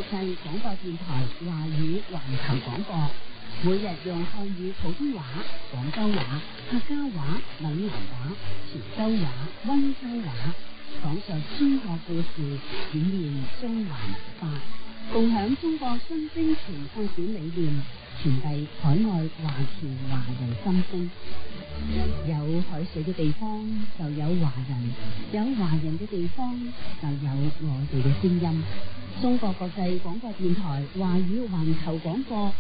際廣播電台華語環球廣播，每日用漢語、普通話、廣州話、客家話、閩南話、潮州話、溫州話講述中國故事，展現中華文化，共享中國新征程發展理念，傳遞海外華僑華人心聲。有海水嘅地方就有華人，有華人嘅地方就有我哋嘅聲音。中國國際廣播電台華語環球廣播，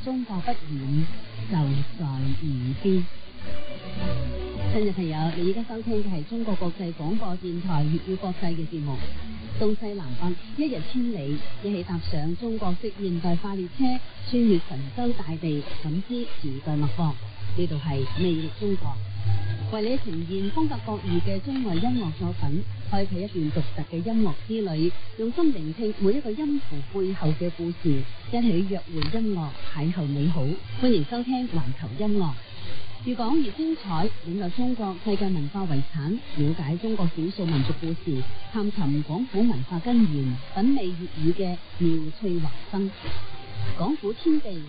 中國不遠，就在耳邊。親愛朋友，你而家收聽嘅係中國國際廣播電台粵語國際嘅節目。東西南北，一日千里，一起搭上中國式現代化列車，穿越神州大地，感知時代脈搏。呢度係魅力中國，為你呈現風格各異嘅中外音樂作品，開啟一段獨特嘅音樂之旅，用心聆聽每一個音符背後嘅故事，一起約會音樂，邂逅美好。歡迎收聽環球音樂，越講越精彩，領略中國世界文化遺產，了解中國少數民族故事，探尋廣府文化根源，品味粵語嘅妙趣橫生。廣府天地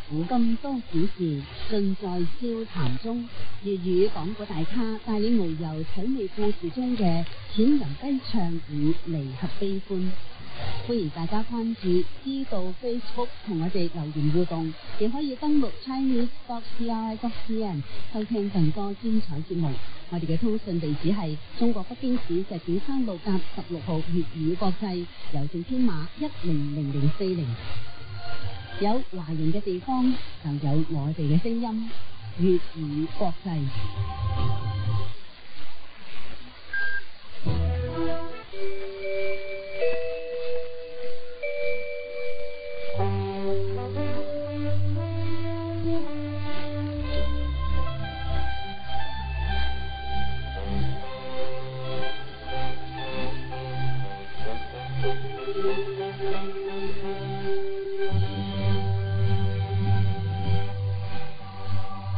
古今多少事，盡在笑談中。粵語講古大咖帶領遨遊體味故事中嘅淺吟低唱與離合悲歡。歡迎大家關注知道 Facebook 同我哋留言互動，亦可以登錄 chinese.cri.cn 收聽更多精彩節目。我哋嘅通訊地址係中國北京市石景山路甲16號粵語國際，郵政編碼100040。有華人嘅地方就有我哋嘅聲音，粵語國際。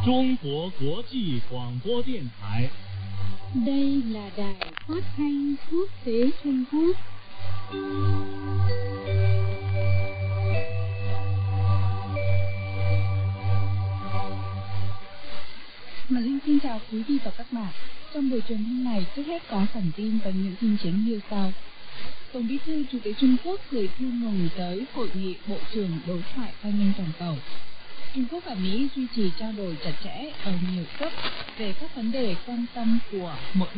中國國際廣播電台。Đây là đài phát thanh quốc tế Trung Quốc. Mà Linh xin chào quý vị và các bạn. Trong buổi truyền thông này, trước hết có phần tin và những tin chính như sau. Tổng Bí thư Chủ tịch Trung Quốc gửi thư mừng tới hội nghị Bộ trưởng Đối thoại an ninh toàn cầu. Trung Quốc và Mỹ duy trì trao đổi chặt chẽ ở nhiều cấp về các vấn đề quan tâm của mỗi bên.